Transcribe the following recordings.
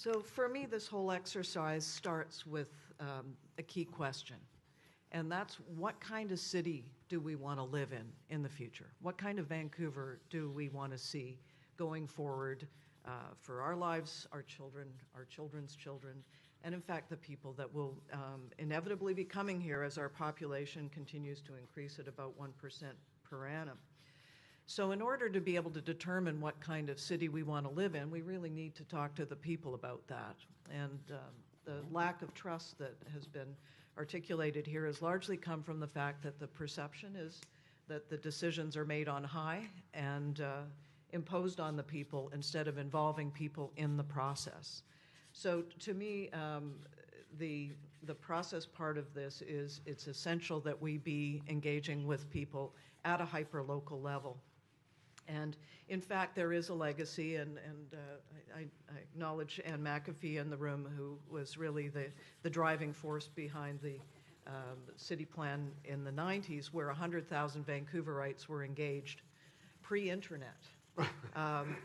So for me, this whole exercise starts with a key question, and that's what kind of city do we want to live in the future? What kind of Vancouver do we want to see going forward for our lives, our children, our children's children, and in fact the people that will inevitably be coming here as our population continues to increase at about 1% per annum. So in order to be able to determine what kind of city we want to live in, we really need to talk to the people about that. And the lack of trust that has been articulated here has largely come from the fact that the perception is that the decisions are made on high and imposed on the people instead of involving people in the process. So to me, the process part of this is it's essential that we be engaging with people at a hyper-local level. And in fact, there is a legacy, and I acknowledge Anne McAfee in the room, who was really the driving force behind the city plan in the 90s, where 100,000 Vancouverites were engaged pre-internet.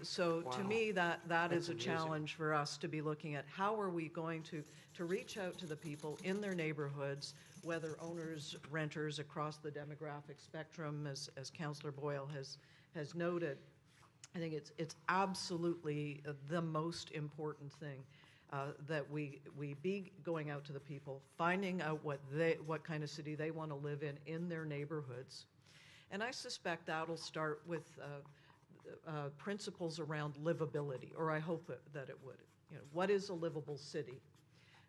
So Wow. to me, that's is a amazing. challenge for us to be looking at how are we going to reach out to the people in their neighborhoods, whether owners, renters, across the demographic spectrum, as Councillor Boyle has noted. I think it's absolutely the most important thing that we be going out to the people, finding out what kind of city they want to live in their neighborhoods. And I suspect that'll start with principles around livability, or I hope that it would. You know, what is a livable city?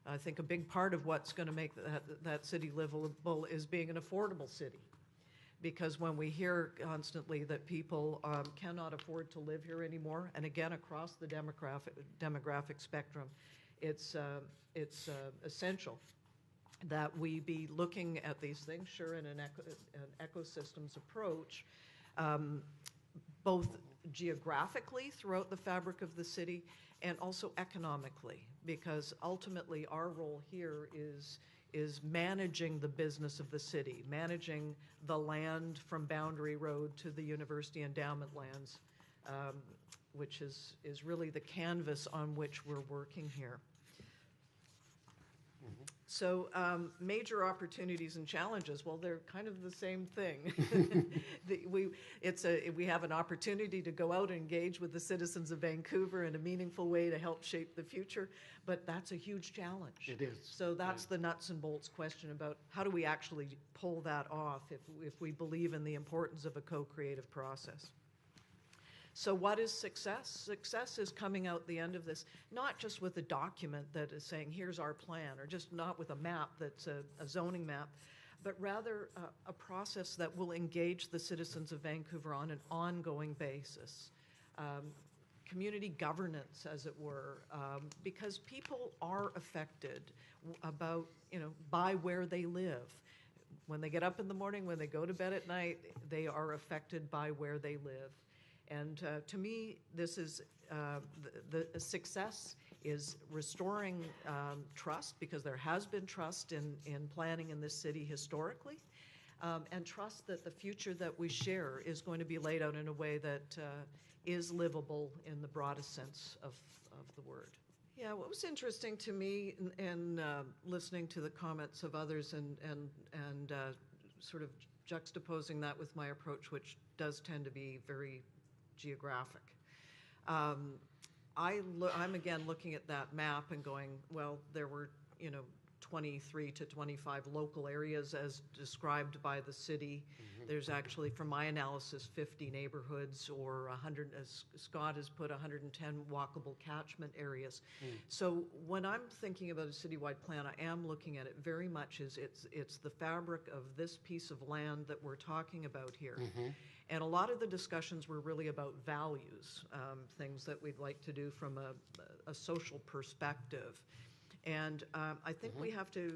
I think a big part of what's going to make that city livable is being an affordable city. Because when we hear constantly that people cannot afford to live here anymore, and again across the demographic spectrum, it's essential that we be looking at these things, sure, in an ecosystems approach, both geographically throughout the fabric of the city and also economically, because ultimately our role here is managing the business of the city, managing the land from Boundary Road to the University Endowment lands, which is really the canvas on which we're working here. Mm-hmm. So major opportunities and challenges, well, they're kind of the same thing. We have an opportunity to go out and engage with the citizens of Vancouver in a meaningful way to help shape the future, but that's a huge challenge. It is. So that's the nuts and bolts question about how do we actually pull that off if we believe in the importance of a co-creative process. So what is success? Success is coming out the end of this, not just with a document that is saying, here's our plan, or just not with a map that's a zoning map, but rather a process that will engage the citizens of Vancouver on an ongoing basis. Community governance, as it were, because people are affected by where they live. When they get up in the morning, when they go to bed at night, they are affected by where they live. And to me, this is the success is restoring trust, because there has been trust in planning in this city historically, and trust that the future that we share is going to be laid out in a way that is livable in the broadest sense of the word. Yeah, what was interesting to me in listening to the comments of others and sort of juxtaposing that with my approach, which does tend to be very geographic. I'm again looking at that map and going, well, there were 23 to 25 local areas as described by the city. Mm-hmm. There's actually, from my analysis, 50 neighborhoods, or 100, as Scott has put, 110 walkable catchment areas. Mm. So when I'm thinking about a citywide plan, I am looking at it very much as it's the fabric of this piece of land that we're talking about here. Mm-hmm. And a lot of the discussions were really about values, things that we'd like to do from a social perspective. And I think we have to,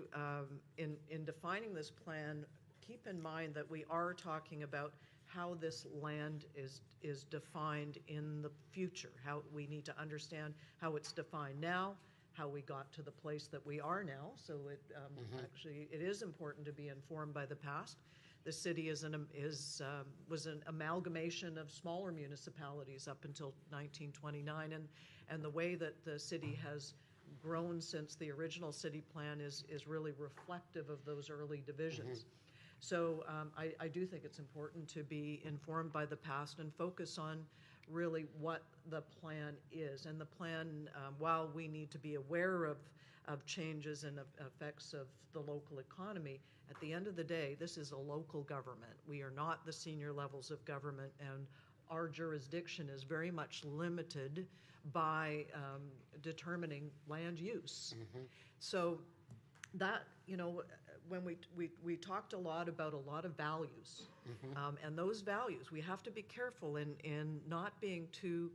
in defining this plan, keep in mind that we are talking about how this land is defined in the future, how we need to understand how it's defined now, how we got to the place that we are now. So actually, it is important to be informed by the past. The city was an amalgamation of smaller municipalities up until 1929, And the way that the city has grown since the original city plan is really reflective of those early divisions. So I do think it's important to be informed by the past and focus on really what the plan is. And the plan, while we need to be aware of changes and effects of the local economy, at the end of the day, this is a local government. We are not the senior levels of government, and our jurisdiction is very much limited by determining land use. So that, you know, when we talked a lot about a lot of values, and those values, we have to be careful in not being too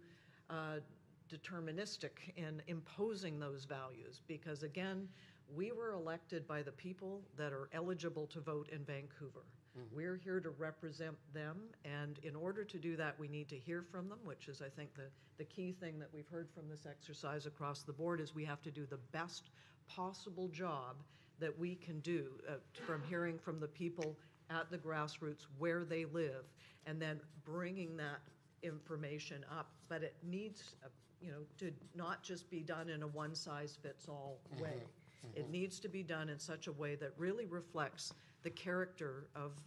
deterministic in imposing those values, because again, we were elected by the people that are eligible to vote in Vancouver. We're here to represent them, and in order to do that, we need to hear from them, which is, I think, the key thing that we've heard from this exercise across the board, is we have to do the best possible job that we can do from hearing from the people at the grassroots where they live, and then bringing that information up. But it needs, you know, to not just be done in a one-size-fits-all way. It needs to be done in such a way that really reflects the character of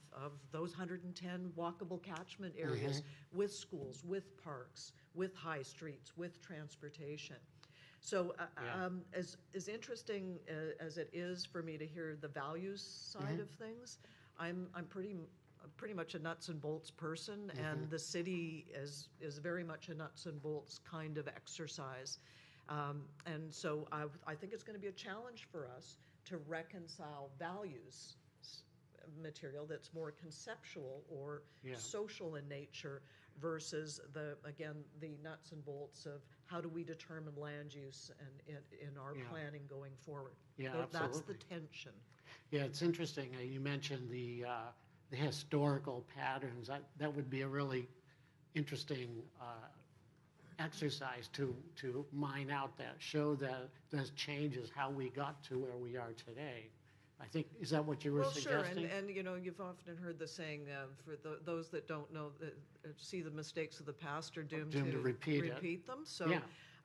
those 110 walkable catchment areas, with schools, with parks, with high streets, with transportation. So as interesting as it is for me to hear the values side of things, I'm pretty much a nuts and bolts person, and the city is very much a nuts and bolts kind of exercise. And so I think it's going to be a challenge for us to reconcile values material that's more conceptual or social in nature versus the nuts and bolts of how do we determine land use and in our planning going forward. That's the tension. Yeah, it's interesting. You mentioned the historical patterns. That would be a really interesting exercise to mine out that, show that those changes, how we got to where we are today. I think, is that what you were suggesting? Sure, and you know, you've often heard the saying, for those that don't know, see the mistakes of the past are doomed to repeat them. So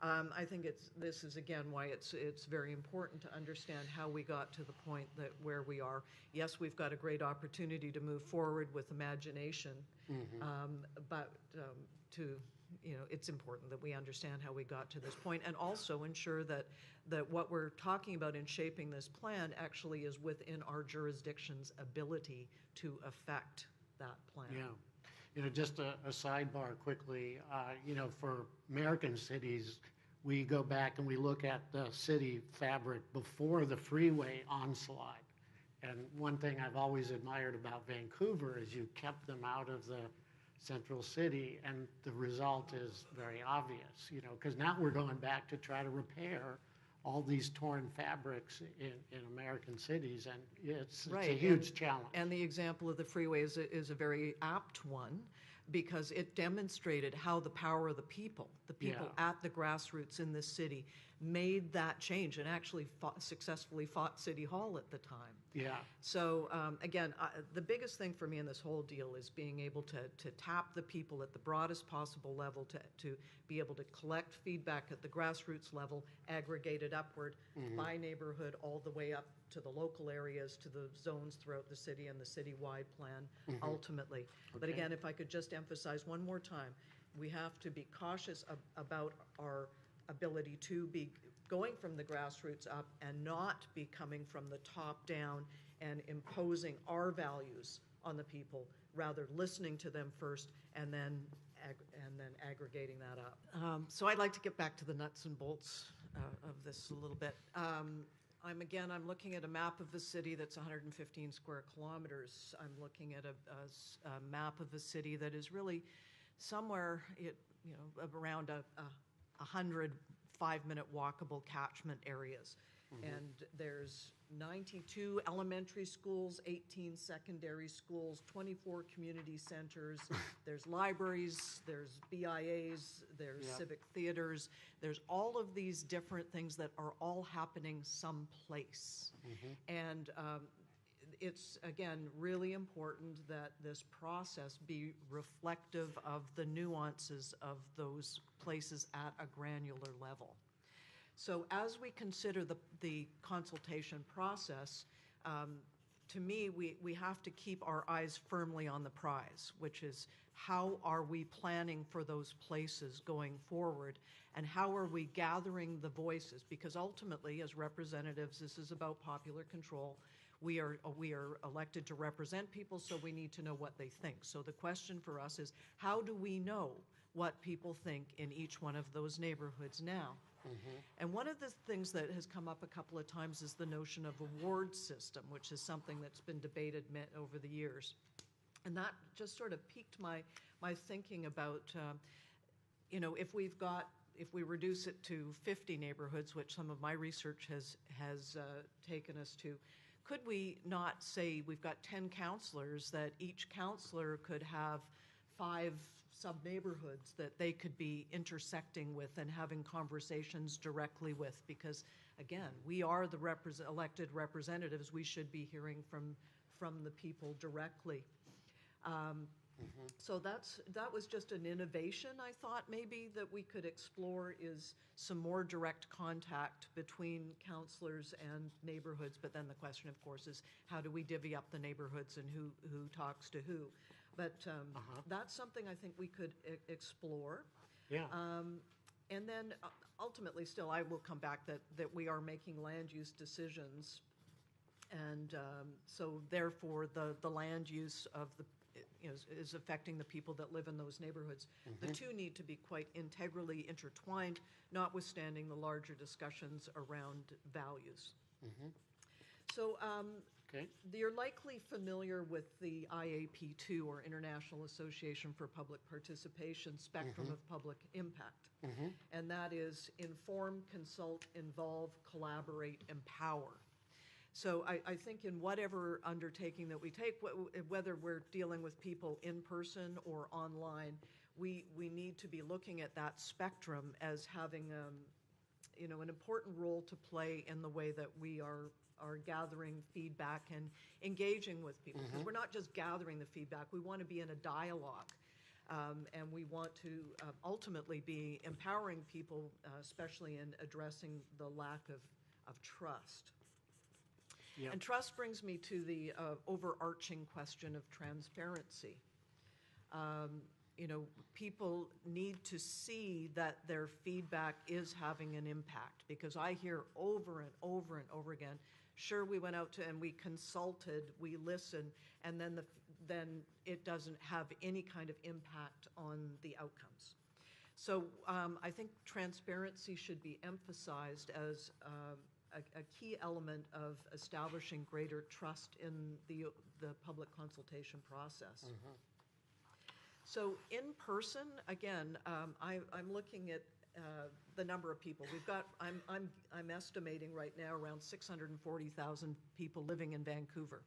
I think this is again why it's very important to understand how we got to the point where we are. Yes, we've got a great opportunity to move forward with imagination, but it's important that we understand how we got to this point, and also ensure that what we're talking about in shaping this plan actually is within our jurisdiction's ability to affect that plan. Yeah. You know, just a sidebar quickly, for American cities, we go back and we look at the city fabric before the freeway onslaught. And one thing I've always admired about Vancouver is you kept them out of the central city, and the result is very obvious, because now we're going back to try to repair all these torn fabrics in American cities, and it's a huge challenge. And the example of the freeway is a very apt one, because it demonstrated how the power of the people at the grassroots in this city made that change, and actually successfully fought City Hall at the time. Yeah. So again, the biggest thing for me in this whole deal is being able to tap the people at the broadest possible level, to be able to collect feedback at the grassroots level, aggregate it upward by neighborhood, all the way up to the local areas, to the zones throughout the city and the citywide plan ultimately. Okay. But again, if I could just emphasize one more time, we have to be cautious about our ability to be going from the grassroots up and not be coming from the top down and imposing our values on the people, rather listening to them first and then aggregating that up. So I'd like to get back to the nuts and bolts of this a little bit. I'm looking at a map of the city that's 115 square kilometers. I'm looking at a map of a city that is really somewhere around 100 5-minute walkable catchment areas. And there's 92 elementary schools, 18 secondary schools, 24 community centers. There's libraries, there's BIAs, there's civic theaters. There's all of these different things that are all happening someplace. And it's, again, really important that this process be reflective of the nuances of those places at a granular level. So as we consider the consultation process, to me, we have to keep our eyes firmly on the prize, which is how are we planning for those places going forward, and how are we gathering the voices? Because ultimately, as representatives, this is about popular control. We are elected to represent people, so we need to know what they think. So the question for us is, how do we know what people think in each one of those neighborhoods now? And one of the things that has come up a couple of times is the notion of a ward system, which is something that's been debated over the years. And that just sort of piqued my thinking about, if we reduce it to 50 neighborhoods, which some of my research has taken us to, could we not say we've got 10 councillors, that each councillor could have 5 sub-neighborhoods that they could be intersecting with and having conversations directly with? Because, again, we are the elected representatives. We should be hearing from the people directly. So that was just an innovation, I thought, maybe, that we could explore, is some more direct contact between councillors and neighborhoods. But then the question, of course, is how do we divvy up the neighborhoods and who talks to who? But that's something I think we could explore. Yeah. And then ultimately, still, I will come back that we are making land use decisions. And so therefore, the land use of is affecting the people that live in those neighborhoods. The two need to be quite integrally intertwined, notwithstanding the larger discussions around values. So Okay. you're likely familiar with the IAP2, or International Association for Public Participation, spectrum of public impact. And that is inform, consult, involve, collaborate, empower. So I think in whatever undertaking that we take, whether we're dealing with people in person or online, we need to be looking at that spectrum as having an important role to play in the way that we are gathering feedback and engaging with people. Because we're not just gathering the feedback, we want to be in a dialogue. And we want to ultimately be empowering people, especially in addressing the lack of trust. Yep. And trust brings me to the overarching question of transparency. People need to see that their feedback is having an impact, because I hear over and over and over again, sure, we went out to and we consulted, we listened, and then it doesn't have any kind of impact on the outcomes. So I think transparency should be emphasized as a key element of establishing greater trust in the public consultation process. So in person, again, I'm looking at the number of people we've got. I'm estimating right now around 640,000 people living in Vancouver.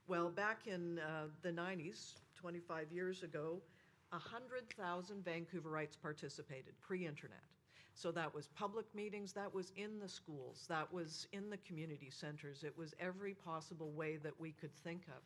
Well, back in the 90s, 25 years ago, 100,000 Vancouverites participated pre-internet. So that was public meetings, that was in the schools, that was in the community centers. It was every possible way that we could think of.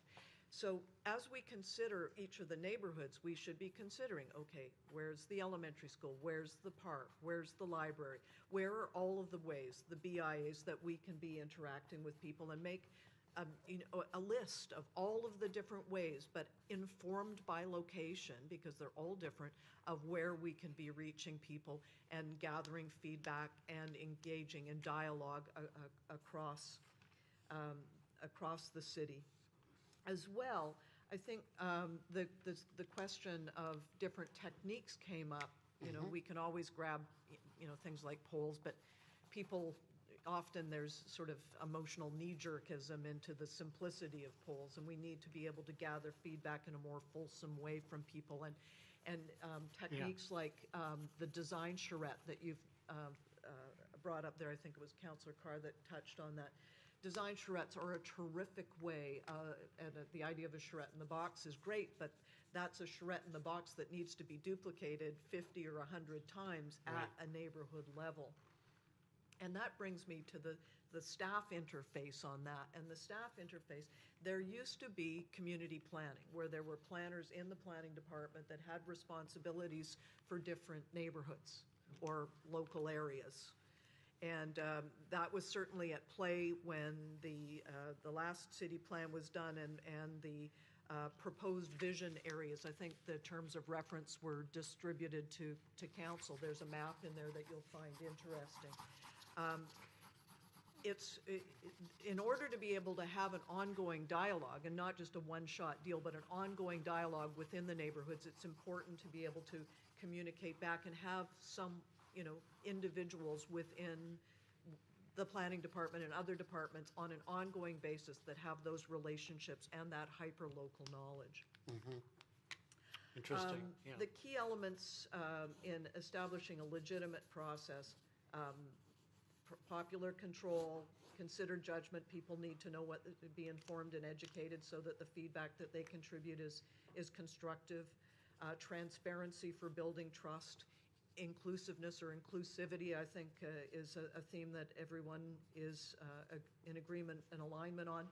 So as we consider each of the neighborhoods, we should be considering, okay, where's the elementary school? Where's the park? Where's the library? Where are all of the ways, the BIAs, that we can be interacting with people, and make a list of all of the different ways, but informed by location, because they're all different, of where we can be reaching people and gathering feedback and engaging in dialogue across the city. As well, I think the question of different techniques came up. We can always grab things like polls, but people, often there's sort of emotional knee-jerkism into the simplicity of polls, and we need to be able to gather feedback in a more fulsome way from people. And techniques like the design charrette that you've brought up there, I think it was Councillor Carr that touched on that. Design charrettes are a terrific way, and the idea of a charrette in the box is great, but that's a charrette in the box that needs to be duplicated 50 or 100 times at a neighborhood level. And that brings me to the staff interface on that. And the staff interface, there used to be community planning, where there were planners in the planning department that had responsibilities for different neighborhoods or local areas. And that was certainly at play when the last city plan was done and the proposed vision areas. I think the terms of reference were distributed to council. There's a map in there that you'll find interesting. In order to be able to have an ongoing dialogue, and not just a one-shot deal, but an ongoing dialogue within the neighborhoods, it's important to be able to communicate back and have some, individuals within the planning department and other departments on an ongoing basis that have those relationships and that hyper-local knowledge. Mm-hmm. Interesting. Yeah. The key elements in establishing a legitimate process, popular control, considered judgment. People need to know what, to be informed and educated so that the feedback that they contribute is constructive. Transparency for building trust. Inclusiveness or inclusivity, I think, is a theme that everyone is in agreement and alignment on.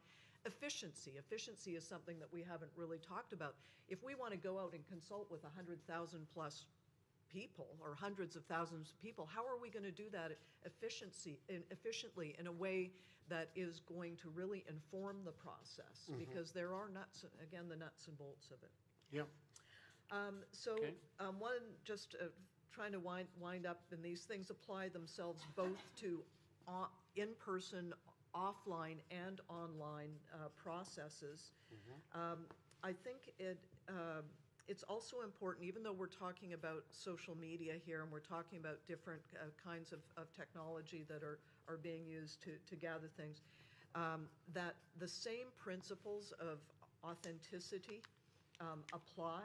Efficiency. Efficiency is something that we haven't really talked about. If we want to go out and consult with 100,000 plus people or hundreds of thousands of people, how are we going to do that efficiently in a way that is going to really inform the process? Mm-hmm. Because there are the nuts and bolts of it. Yeah. Trying to wind up, and these things apply themselves both to in-person, offline, and online processes. Mm-hmm. I think it's also important, even though we're talking about social media here and we're talking about different kinds of technology that are being used to gather things, that the same principles of authenticity apply.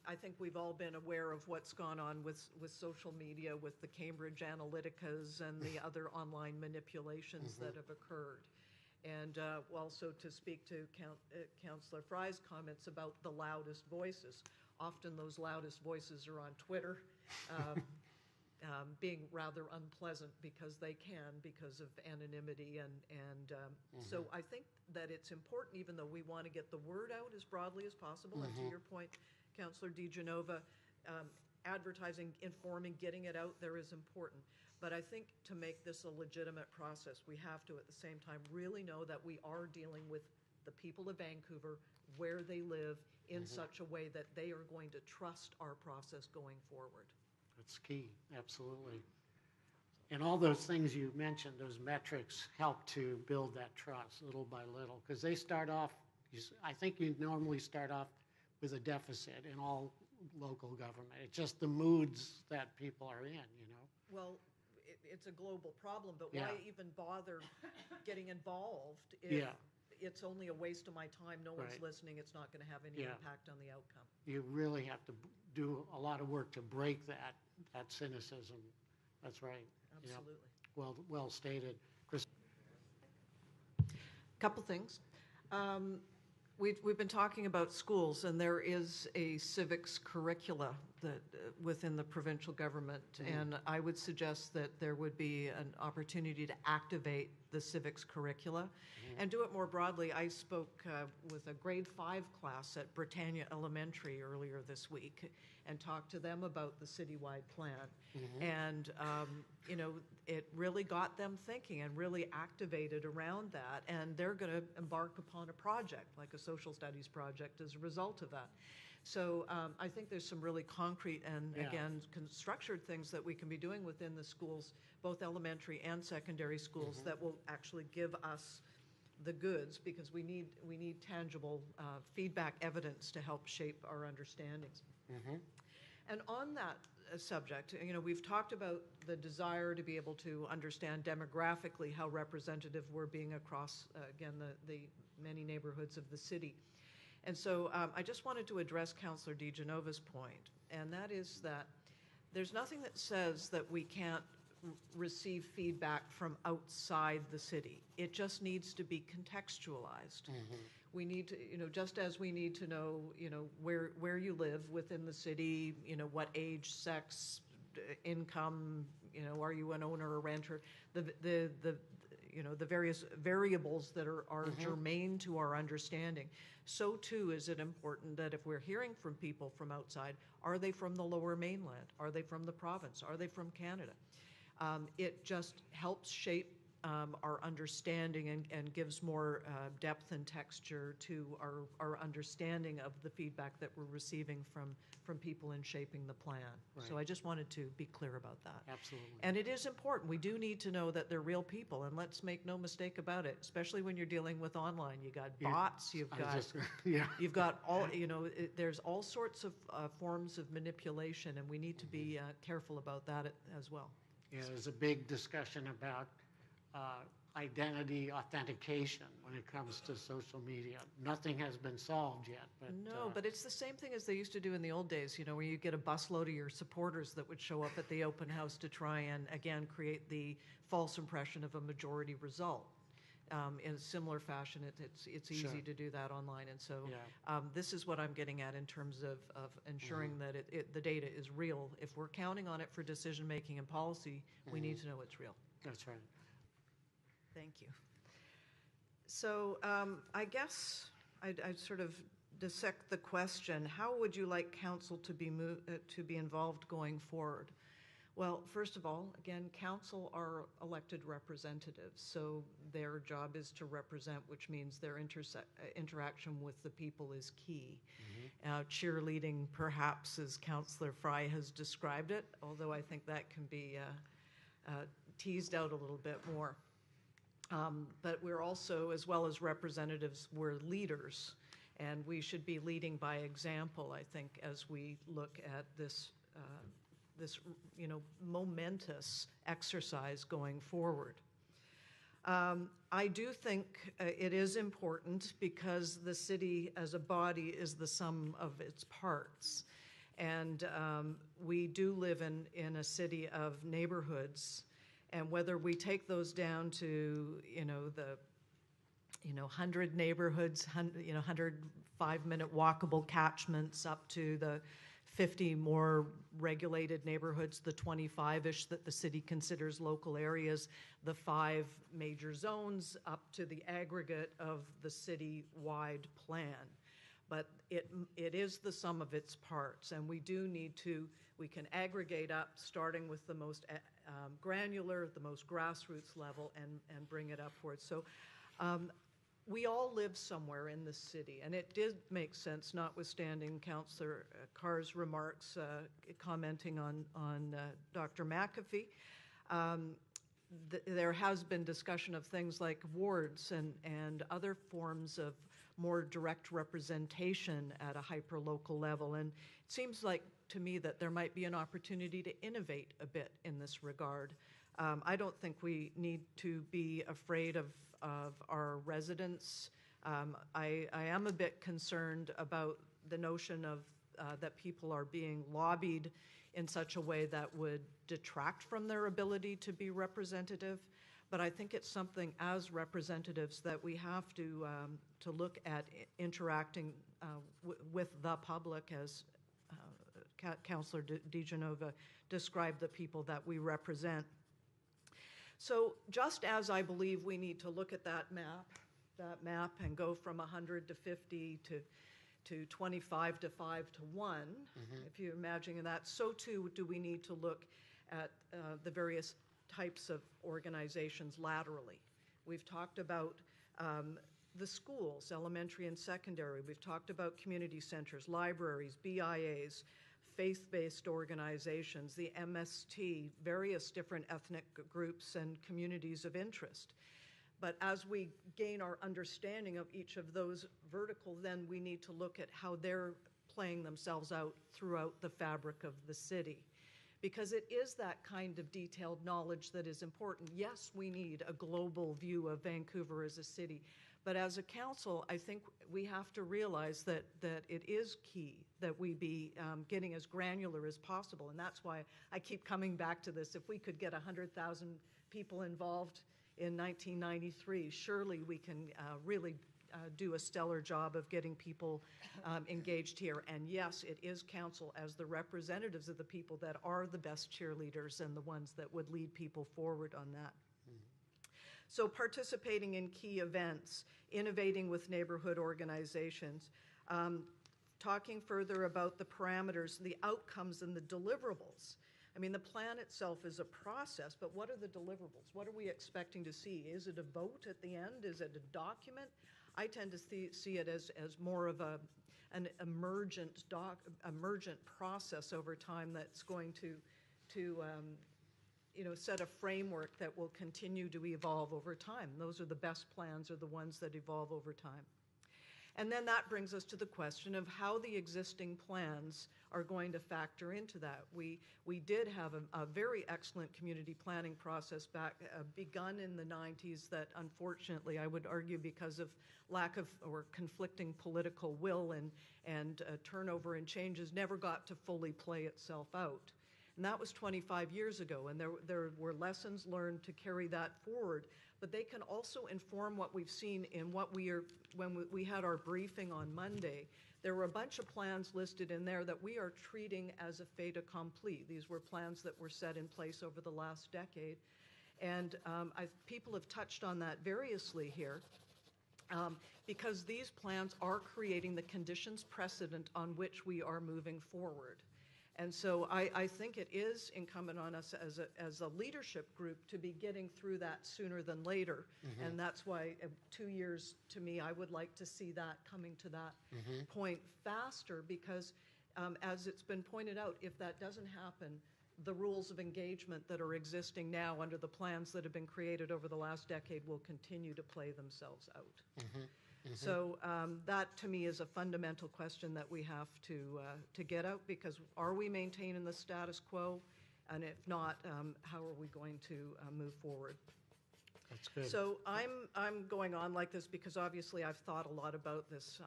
I think we've all been aware of what's gone on with social media, with the Cambridge Analyticas and the other online manipulations mm-hmm. that have occurred. And also to speak to Councillor Fry's comments about the loudest voices. Often those loudest voices are on Twitter, being rather unpleasant because of anonymity. Mm-hmm. So I think that it's important, even though we want to get the word out as broadly as possible, mm-hmm. and to your point, Councillor DiGenova, advertising, informing, getting it out there is important. But I think to make this a legitimate process, we have to at the same time really know that we are dealing with the people of Vancouver, where they live, in mm-hmm. such a way that they are going to trust our process going forward. That's key, absolutely. And all those things you mentioned, those metrics, help to build that trust little by little. Because they start off, I think you normally start off with a deficit in all local government. It's just the moods that people are in, Well, it's a global problem, but yeah. why even bother getting involved if it's only a waste of my time, no one's right. listening, it's not going to have any impact on the outcome. You really have to do a lot of work to break that cynicism. That's right. Absolutely. Yeah. Well stated. Chris. Couple things. We've been talking about schools, and there is a civics curricula that within the provincial government, mm-hmm. and I would suggest that there would be an opportunity to activate the civics curricula mm-hmm. and do it more broadly. I spoke with a grade 5 class at Britannia Elementary earlier this week and talked to them about the citywide plan. Mm-hmm. And, it really got them thinking and really activated around that. And they're going to embark upon a project, like a social studies project, as a result of that. So I think there's some really concrete and, again, structured things that we can be doing within the schools, both elementary and secondary schools, mm-hmm. that will actually give us the goods, because we need tangible feedback evidence to help shape our understandings. Mm-hmm. And on that subject, we've talked about the desire to be able to understand demographically how representative we're being across, again, the many neighborhoods of the city. And so I just wanted to address Councillor DiGenova's point, and that is that there's nothing that says that we can't receive feedback from outside the city. It just needs to be contextualized. Mm-hmm. We need to, just as we need to know, where you live within the city, what age, sex, income, you know, are you an owner or renter? The you know, the various variables that are germane to our understanding. So too is it important that if we're hearing from people from outside, are they from the Lower Mainland? Are they from the province? Are they from Canada? It just helps shape our understanding and gives more depth and texture to our understanding of the feedback that we're receiving from people in shaping the plan. Right. So I just wanted to be clear about that. Absolutely. And it is important. We do need to know that they're real people, and let's make no mistake about it, especially when you're dealing with online. You got bots, Yeah. you've got all, you know, there's all sorts of forms of manipulation, and we need to be careful about that as well. Yeah, there's a big discussion about identity authentication when it comes to social media. Nothing has been solved yet. But, No, but it's the same thing as they used to do in the old days, you know, where you get a busload of your supporters that would show up at the open house to try and, again, create the false impression of a majority result. In a similar fashion, it's easy Sure. to do that online. And so Yeah. this is what I'm getting at in terms of ensuring that the data is real. If we're counting on it for decision-making and policy, we need to know it's real. That's right. Thank you. So I guess I'd sort of dissect the question, how would you like council to be involved going forward? Well, first of all, again, council are elected representatives, so their job is to represent, which means their interaction with the people is key. Cheerleading, perhaps, as Councillor Fry has described it, although I think that can be teased out a little bit more. But we're also, as well as representatives, we're leaders, and we should be leading by example, I think, as we look at this you know, momentous exercise going forward. I do think it is important because the city as a body is the sum of its parts. And we do live in a city of neighborhoods, and whether we take those down to, you know, the 100 neighborhoods, 100 5-minute walkable catchments up to the 50 more regulated neighborhoods, the 25-ish that the city considers local areas, the 5 major zones, up to the aggregate of the city-wide plan. But it is the sum of its parts, and we do need to, we can aggregate up, starting with the most granular, the most grassroots level, and bring it upwards. So we all live somewhere in the city, and it did make sense, notwithstanding Councillor Carr's remarks commenting on Dr. McAfee. There has been discussion of things like wards and other forms of more direct representation at a hyper-local level, and it seems like to me that there might be an opportunity to innovate a bit in this regard. I don't think we need to be afraid of our residents. I am a bit concerned about the notion of that people are being lobbied in such a way that would detract from their ability to be representative. But I think it's something as representatives that we have to look at interacting with the public, as Councillor DeGenova described the people that we represent. So just as I believe we need to look at that map and go from 100 to 50 to 25 to 5 to 1, if you're imagining that, so too do we need to look at the various types of organizations laterally. We've talked about the schools, elementary and secondary. We've talked about community centers, libraries, BIAs, faith-based organizations, the MST, various different ethnic groups and communities of interest. But as we gain our understanding of each of those verticals, then we need to look at how they're playing themselves out throughout the fabric of the city. Because it is that kind of detailed knowledge that is important. Yes, we need a global view of Vancouver as a city, but as a council, I think we have to realize that it is key that we be getting as granular as possible, and that's why I keep coming back to this. If we could get 100,000 people involved in 1993, surely we can really do a stellar job of getting people engaged here. And yes, it is council as the representatives of the people that are the best cheerleaders and the ones that would lead people forward on that. So participating in key events, innovating with neighborhood organizations, talking further about the parameters, the outcomes, and the deliverables. I mean, the plan itself is a process, but what are the deliverables? What are we expecting to see? Is it a vote at the end? Is it a document? I tend to see it as more of an emergent process over time that's going to set a framework that will continue to evolve over time. Those are the best plans, are the ones that evolve over time. And then that brings us to the question of how the existing plans are going to factor into that. We did have a very excellent community planning process begun in the 90s that unfortunately, I would argue because of lack of or conflicting political will and turnover and changes, never got to fully play itself out. And that was 25 years ago, and there were lessons learned to carry that forward, but they can also inform what we've seen in when we had our briefing on Monday. There were a bunch of plans listed in there that we are treating as a fait accompli. These were plans that were set in place over the last decade, and people have touched on that variously here. Because these plans are creating the conditions precedent on which we are moving forward. And so I think it is incumbent on us as a leadership group to be getting through that sooner than later. Mm-hmm. And that's why 2 years, to me, I would like to see that coming to that point faster because, as it's been pointed out, if that doesn't happen, the rules of engagement that are existing now under the plans that have been created over the last decade will continue to play themselves out. Mm-hmm. Mm-hmm. So that, to me, is a fundamental question that we have to get out because are we maintaining the status quo? And if not, how are we going to move forward? That's good. So I'm going on like this because obviously I've thought a lot about this.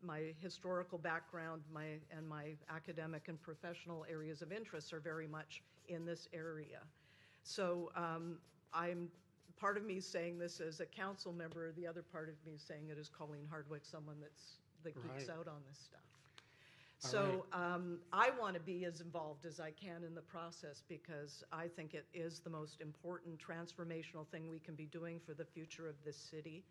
My historical background, and my academic and professional areas of interest are very much in this area. So part of me saying this as a council member, the other part of me saying it as Councillor Hardwick, someone that geeks out on this stuff. So I want to be as involved as I can in the process because I think it is the most important transformational thing we can be doing for the future of this city.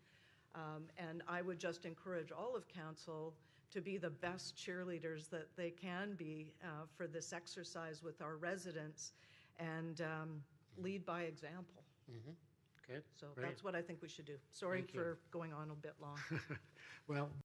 And I would just encourage all of council to be the best cheerleaders that they can be for this exercise with our residents and lead by example. Mm-hmm. Good. So Great. that's what I think we should do. Sorry for going on a bit long. Well.